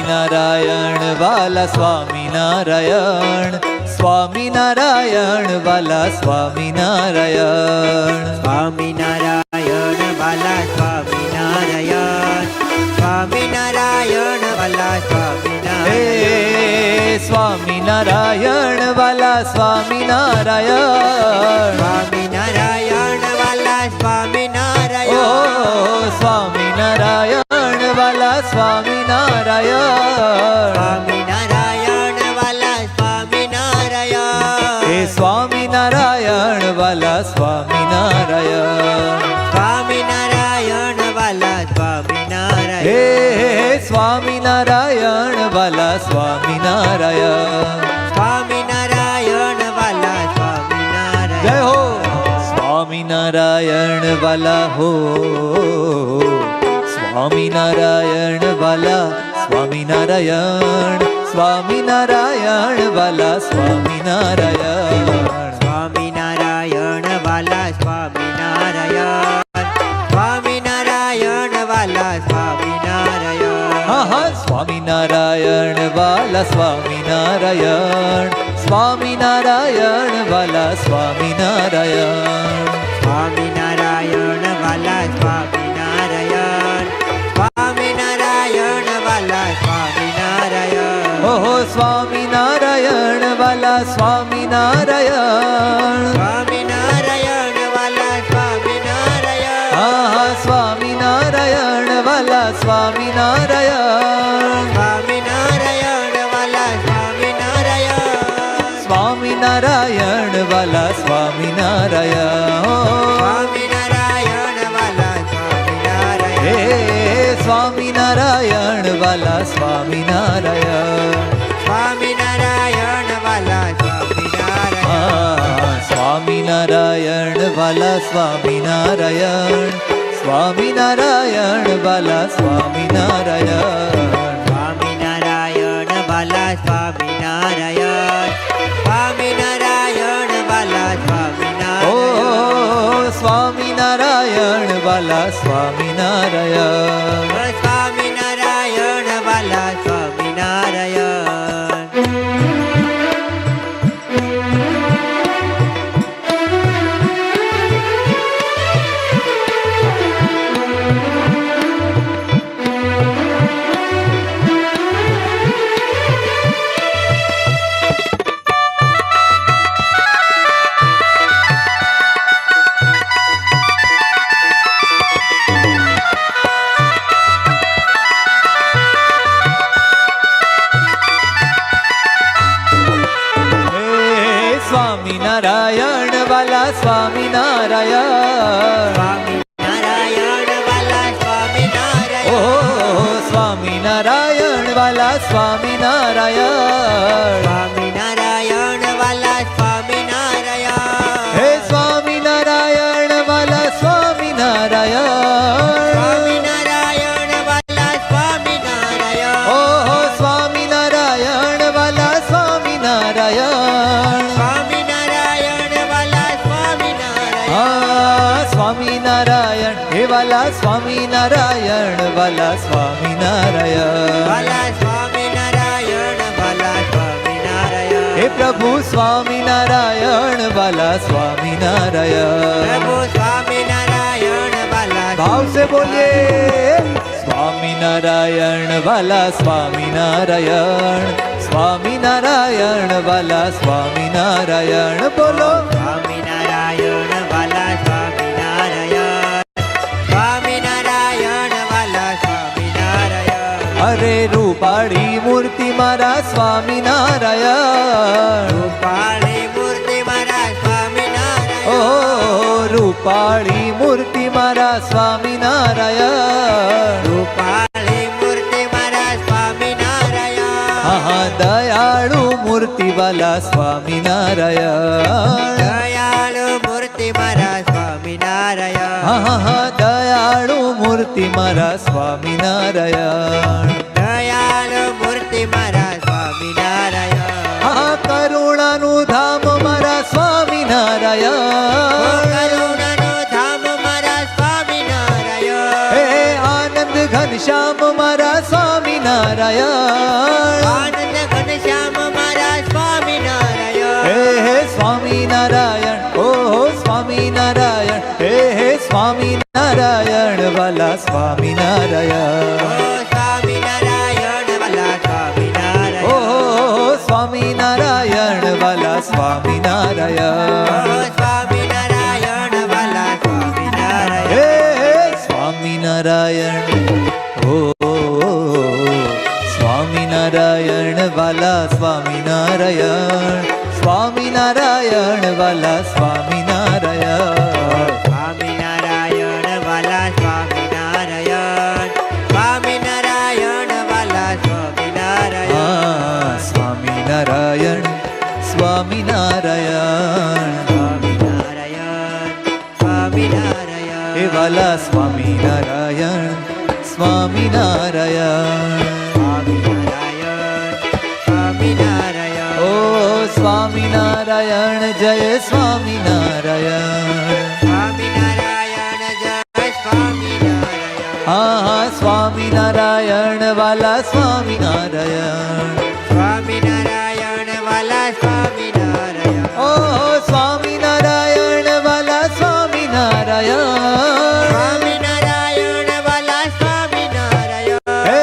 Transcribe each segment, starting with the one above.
સ્વામિનારાયણ વાલા સ્વામિનારાયણ, સ્વામિનારાયણ વાલા સ્વામિનારાયણ, સ્વામિનારાયણ વાલા સ્વામિનારાયણ, સ્વામિનારાયણ વાલા સ્વામિનારાયણ, સ્વામિનારાયણ વાલા સ્વામિનારાયણ, સ્વામિનારાયણ વાલા સ્વામિનારાયણ, ઓ સ્વામિનારાયણ વાલા સ્વામિનારાયણ, સ્વામિનારાયણ વાલા સ્વામિનારાયણ, હે સ્વામિનારાયણ વાલા સ્વામિનારાયણ, સ્વામિનારાયણ વાલા સ્વામિનારાયણ, હે સ્વામિનારાયણ વાલા સ્વામિનારાયણ, સ્વામિનારાયણ વાલા સ્વામિનારાયણ, જય હો સ્વામિનારાયણ વાલા હો, સ્વામિનારાયણ વાલા સ્વામિનારાયણ, સ્વામિનારાયણ વાલા સ્વામિનારાયણ, સ્વામિનારાયણ વાલા સ્વામિનારાયણ, સ્વામિનારાયણ વાલા સ્વામિનારાયણ, હા હા સ્વામિનારાયણ વાલા સ્વામિનારાયણ, સ્વામિનારાયણ વાલા સ્વામિનારાયણ, સ્વામિનારાયણ વાલા સ્વામિનારાયણ, સ્વામિનારાયણ વાલા સ્વામિનારાયણ, ઓહો સ્વામિનારાયણ વાલા સ્વામિનારાયણ, સ્વામિનારાયણ વાલા સ્વામિનારાયણ, હા હા સ્વામિનારાયણ વાલા સ્વામિનારાયણ, સ્વામિનારાયણ વાલા સ્વામિનારાયણ, સ્વામિનારાયણ વાલા સ્વામિનારાયણ, સ્વામિનારાયણ વાલા સ્વામિનારાયણ, હે સ્વામિનારાયણ વાલા સ્વામિનારાયણ, સ્વામિનારાયણ વાલા સ્વામિનારાયણ, હા સ્વામિનારાયણ વાલા સ્વામિનારાયણ, સ્વામિનારાયણ વાલા સ્વામિનારાયણ, સ્વામિનારાયણ વાલા સ્વામિનારાયણ, સ્વામિનારાયણ વાલા ઓ સ્વામિનારાયણ, સ્વામિનારાયણ વાલા સ્વામિનારાયણ, સ્વામિનારાયણ વાલા સ્વામિનારાયણ, સ્વામિનારાયણ વાલા સ્વામિનારાયણ, સ્વામિનારાયણ વાલા સ્વામિનારાયણ, ઓ સ્વામિનારાયણ વાલા સ્વામિનારાયણ, સ્વામિનારાયણ વાલા સ્વામિનારાયણ, હે સ્વામિનારાયણ વાલા સ્વામિનારાયણ, સ્વામિનારાયણ વાલા સ્વામિનારાયણ, ઓહો સ્વામિનારાયણ વાલા સ્વામિનારાયણ, સ્વામિનારાયણ વાલા સ્વામિનારાયણ, હા સ્વામિનારાયણ હે વાલા સ્વામિનારાયણ વાલા સ્વામિનારાયણ, વાલા સ્વામિનારાયણ વાલા સ્વામિનારાયણ, હે પ્રભુ સ્વામિનારાયણ વાલા સ્વામિનારાયણ, પ્રભુ સ્વામિનારાયણ વાલા ભાવ से बोलिए સ્વામિનારાયણ વાલા સ્વામિનારાયણ, સ્વામિનારાયણ વાલા સ્વામિનારાયણ, બોલો સ્વામિનારાયણ વાલા સ્વામિનારાયણ, સ્વામિનારાયણ વાલા સ્વામિનારાયણ, અરે રૂપાળી મૂર્તિ મારા સ્વામિનારાયણ, રૂપાળી મૂર્તિ મારા સ્વામિનારાયણ, ઓ રૂપાળી મૂર્તિ મારા સ્વામિનારાયણ, રૂપાળી મૂર્તિ મારા સ્વામિનારાયણ, હા દયાળુ મૂર્તિ વાલા સ્વામિનારાયણ, દયાળુ મૂર્તિ મારા સ્વામિનારાયણ, હા દયાળુ મૂર્તિ મારા સ્વામિનારાયણ, દયાળુ મૂર્તિ મારા સ્વામિનારાયણ, હા કરુણાનું ધામ મારા સ્વામિનારાયણ, કરુણાનું ધામ મારા સ્વામિનારાયણ, હે આનંદ ઘનશ્યામ મારા સ્વામિનારાયણ, સ્વામિનારાયણ વાલા સ્વામિનારાયણ ઓ સ્વામિનારાયણ વાલા સ્વામિનારાયણ ઓ સ્વામિનારાયણ વાલા સ્વામિનારાયણ ઓ સ્વામિનારાયણ વાલા સ્વામિનારાયણ હે સ્વામિનારાયણ ઓ સ્વામિનારાયણ વાલા સ્વામિનારાયણ સ્વામિનારાયણ વાલા સ્વામિનારાયણ સ્વામિનારાયણ વાલા સ્વામિનારાયણ સ્વામિનારાયણ વાલા સ્વામિનારાયણ હા સ્વામિનારાયણ સ્વામિનારાયણ સ્વામિનારાયણ સ્વામિનારાયણ હે વાલા સ્વામિનારાયણ સ્વામિનારાયણ સ્વામિનારાયણ સ્વામિનારાયણ ઓ સ્વામિનારાયણ જય સ્વામિનારાયણ સ્વામિનારાયણ જય સ્વામિનારાયણ હા સ્વામિનારાયણ વાલા સ્વામિનારાયણ સ્વામિનારાયણ વાલા સ્વામિનારાયણ ઓ સ્વામિનારાયણ વાલા સ્વામિનારાયણ સ્વામિનારાયણ વાલા સ્વામિનારાયણ હે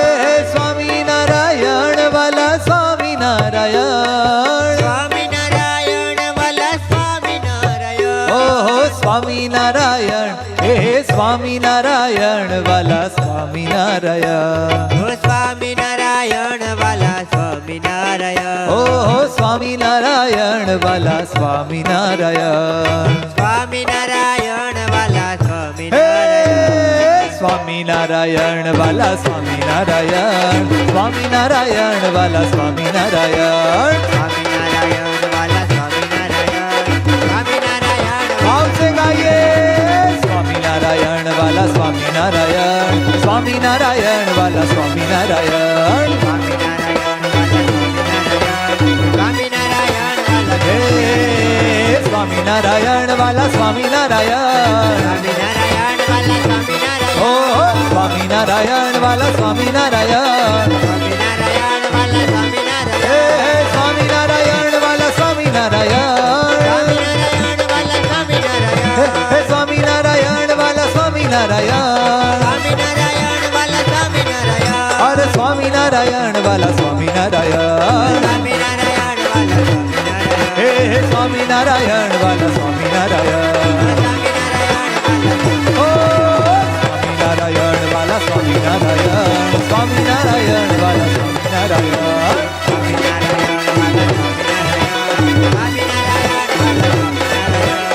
સ્વામિનારાયણ વાલા સ્વામિનારાયણ સ્વામિનારાયણ વાલા સ્વામિનારાયણ ઓહો સ્વામિનારાયણ હે સ્વામિનારાયણ વાલા સ્વામિનારાયણ ઓ સ્વામિનારાયણ વાલા સ્વામિનારાયણ ઓહો સ્વામિનારાયણ વાલા સ્વામિનારાયણ સ્વામિનારાયણ વાલા હે સ્વામિનારાયણ સ્વામિનારાયણ વાલા સ્વામિનારાયણ સ્વામિનારાયણ વાલા સ્વામિનારાયણ સ્વામિનારાયણ વાલા સ્વામિનારાયણ સ્વામિનારાયણ આવશે ગાઈએ સ્વામિનારાયણ વાલા સ્વામિનારાયણ સ્વામિનારાયણ વાલા સ્વામિનારાયણ સ્વામિનારાયણ વાલા હે સ્વામિનારાયણ વાલા સ્વામિનારાયણ સ્વામિનારાયણ વાલા સ્વામિનારાયણ ઓ સ્વામિનારાયણ વાલા સ્વામિનારાયણ સ્વામિનારાયણ વાલા સ્વામિનારાયણ હે સ્વામિનારાયણ વાલા સ્વામિનારાયણ સ્વામિનારાયણ વાલા સ્વામિનારાયણ હે સ્વામિનારાયણ વાલા સ્વામિનારાયણ સ્વામિનારાયણ વાલા સ્વામિનારાયણ અરે સ્વામિનારાયણ વાલા સ્વામિનારાયણ સ્વામિનારાયણ વાલા સ્વામિનારાયણ હે સ્વામિનારાયણ વાલા સ્વામિનારાયણ ઓ સ્વામિનારાયણ વાલા સ્વામિનારાયણ સ્વામિનારાયણ વાલા સ્વામિનારાયણ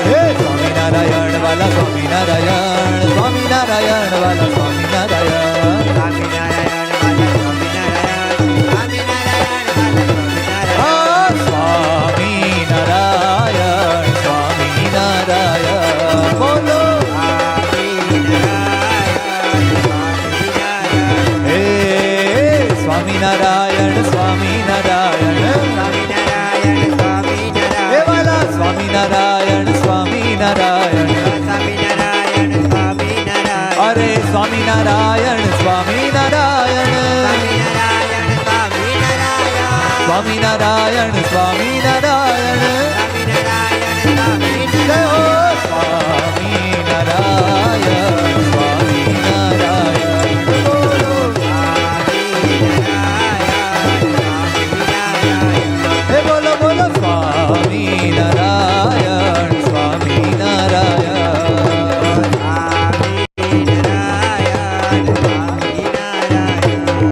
હે સ્વામિનારાયણ વાલા સ્વામિનારાયણ સ્વામિનારાયણ વાલા સ્વામિનારાયણ આ સ્વામિનારાયણ સ્વામિનારાયણ બોલો હે સ્વામિનારાયણ સ્વામિનારાયણ હે વાલા સ્વામિનારાયણ સ્વામિનારાયણ અરે સ્વામિનારાયણ સ્વામિનારાયણ સ્વામિનારાયણ સ્વામિનારાયણ